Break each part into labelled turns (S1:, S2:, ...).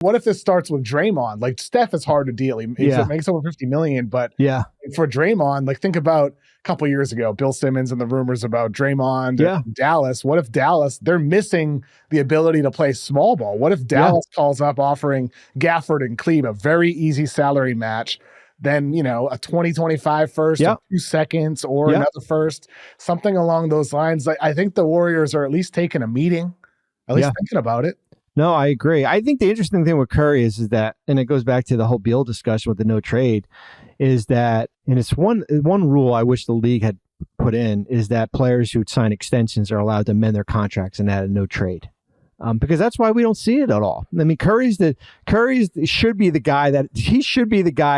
S1: What if this starts with Draymond? Like, Steph is hard to deal. He makes over $50 million, but for Draymond, like, think about a couple years ago, Bill Simmons and the rumors about Draymond in Dallas. What if Dallas, they're missing the ability to play small ball? What if Dallas calls up offering Gafford and Klebe a very easy salary match? Then, a 2025 first, or 2 seconds, or another first, something along those lines. Like, I think the Warriors are at least taking a meeting, at least thinking about it.
S2: No, I agree. I think the interesting thing with Curry is that, and it goes back to the whole Beal discussion with the no trade, is that, and it's one rule I wish the league had put in, is that players who sign extensions are allowed to amend their contracts and add a no trade. Because that's why we don't see it at all. I mean, Curry should be the guy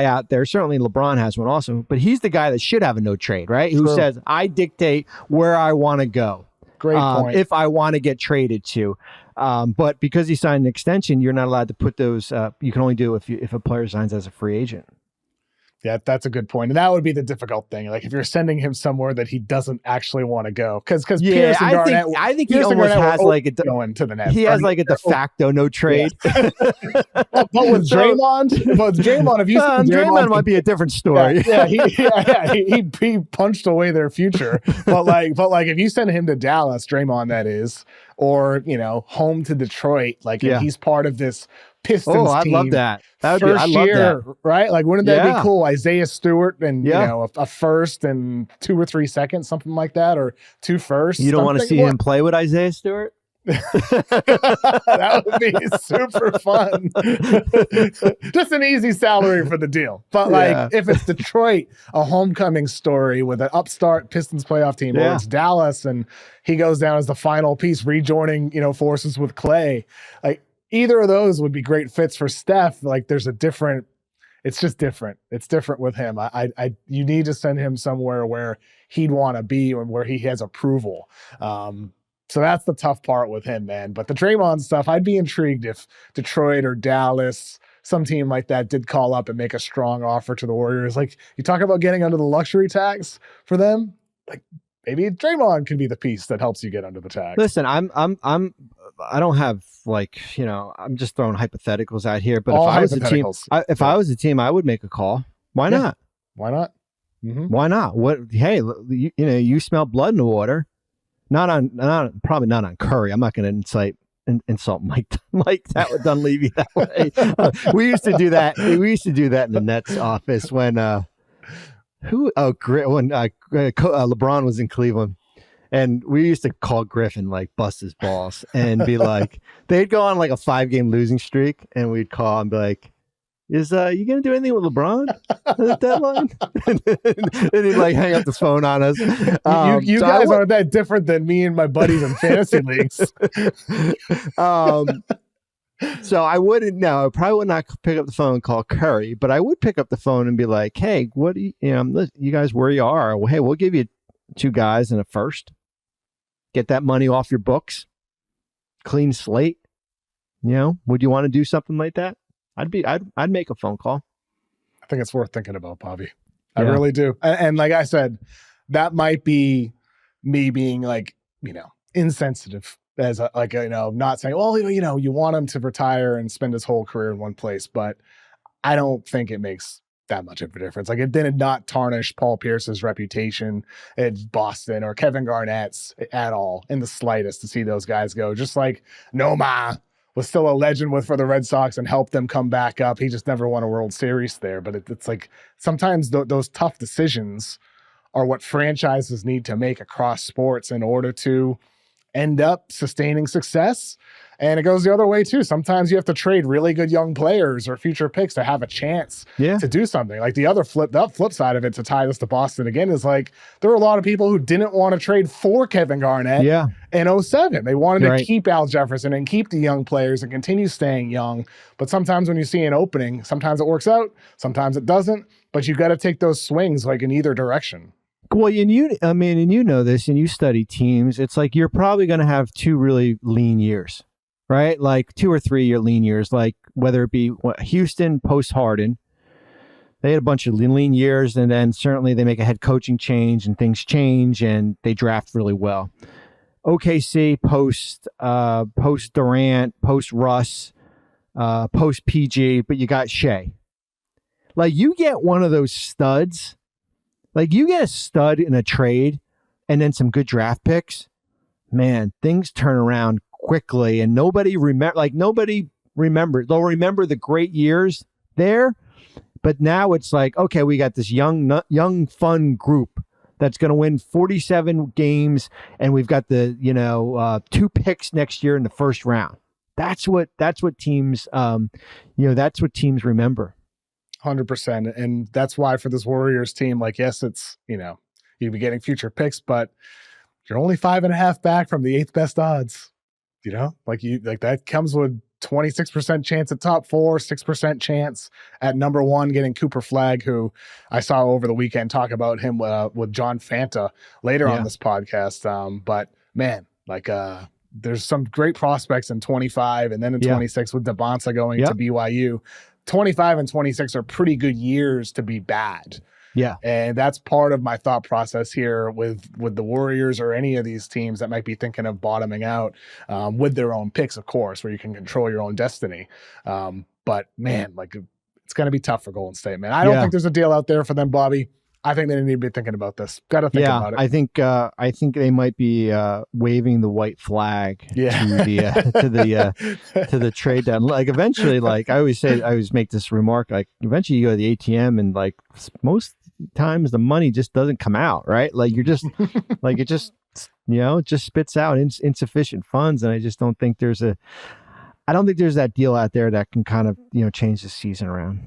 S2: out there. Certainly LeBron has one also, but he's the guy that should have a no trade, right? Who says, I dictate where I want to go.
S1: Great point.
S2: If I want to get traded to. But because he signed an extension, you're not allowed to put those. You can only do if a player signs as a free agent.
S1: Yeah, that's a good point. And that would be the difficult thing. Like, if you're sending him somewhere that he doesn't actually want to go. Because Pierce and Garnett,
S2: I think he almost has like
S1: going to the net.
S2: He has like a de facto no trade.
S1: Yeah. but with Draymond, if you
S2: Draymond might be a different story.
S1: He punched away their future. But if you send him to Dallas, Draymond that is, or home to Detroit, and he's part of this Pistons team.
S2: I'd love that.
S1: First year, right? Like, wouldn't that be cool? Isaiah Stewart and a first and 2 or 3 seconds, something like that, or 2 firsts.
S2: You don't want to see him play with Isaiah Stewart?
S1: That would be super fun. Just an easy salary for the deal. But if it's Detroit, a homecoming story with an upstart Pistons playoff team, or it's Dallas and he goes down as the final piece, rejoining forces with Clay, either of those would be great fits for Steph. Like, there's it's just different. It's different with him. You need to send him somewhere where he'd want to be and where he has approval. So that's the tough part with him, man. But the Draymond stuff, I'd be intrigued if Detroit or Dallas, some team like that, did call up and make a strong offer to the Warriors. Like, you talk about getting under the luxury tax for them, like, maybe Draymond can be the piece that helps you get under the tax.
S2: Listen, I don't have I'm just throwing hypotheticals out here, but if I was a team, I would make a call. Why not?
S1: Why not? Mm-hmm.
S2: Why not? Hey, you smell blood in the water. Probably not on Curry. I'm not going to insult Mike that Dunleavy that way. We used to do that. We used to do that in the Nets office when LeBron was in Cleveland. And we used to call Griffin, bust his balls and be like, they'd go on a 5-game losing streak, and we'd call and be like, is you going to do anything with LeBron at the deadline? And he'd hang up the phone on us.
S1: You guys aren't that different than me and my buddies in fantasy leagues.
S2: So I probably would not pick up the phone and call Curry, but I would pick up the phone and be like, hey, what do you guys where you are? Well, hey, we'll give you 2 guys and a first. Get that money off your books. Clean slate. Would you want to do something like that? I'd make a phone call.
S1: I think it's worth thinking about, Bobby. I really do. And like I said, that might be me being insensitive as not saying, well, you want him to retire and spend his whole career in one place, but I don't think it makes that much of a difference. It did not tarnish Paul Pierce's reputation at Boston or Kevin Garnett's at all in the slightest to see those guys go. Just like Noma was still a legend for the Red Sox and helped them come back up. He just never won a World Series there. But it's sometimes those tough decisions are what franchises need to make across sports in order to end up sustaining success. And it goes the other way too. Sometimes you have to trade really good young players or future picks to have a chance to do something. The flip side of it, to tie this to Boston again, is there were a lot of people who didn't want to trade for Kevin Garnett in 2007. They wanted to keep Al Jefferson and keep the young players and continue staying young. But sometimes when you see an opening, sometimes it works out, sometimes it doesn't. But you got to take those swings in either direction.
S2: Well, and you know this, and you study teams. It's you're probably going to have 2 really lean years, right? 2 or 3 year lean years, whether it be Houston post Harden, they had a bunch of lean years, and then certainly they make a head coaching change and things change and they draft really well. OKC post Durant, post Russ, post PG, but you got Shea. Like, you get one of those studs, like you get a stud in a trade and then some good draft picks, man, things turn around quickly, and nobody remembers. They'll remember the great years there, but now it's like, okay, we got this young fun group that's going to win 47 games, and we've got the 2 picks next year in the first round. That's what teams that's what teams remember.
S1: 100%. And that's why for this Warriors team, like, yes, it's, you'd be getting future picks, but you're only 5.5 back from the 8th best odds. Like that comes with 26% chance at top 4, 6% chance at number 1, getting Cooper Flagg, who I saw over the weekend talk about him with John Fanta later on this podcast. But man, like there's some great prospects in 25 and then in 26 with DeBonsa going to BYU. 25 and 26 are pretty good years to be bad.
S2: Yeah.
S1: And that's part of my thought process here with the Warriors or any of these teams that might be thinking of bottoming out with their own picks, of course, where you can control your own destiny. But man, like, it's going to be tough for Golden State, man. I don't think there's a deal out there for them, Bobby. I think they need to be thinking about this. Got to think about it.
S2: I think they might be waving the white flag to the trade down. Like, eventually, like I always make this remark, like, eventually you go to the ATM and like most times the money just doesn't come out, right? Like, you're just like, it just spits out insufficient funds, and I just don't think there's that deal out there that can kind of change the season around.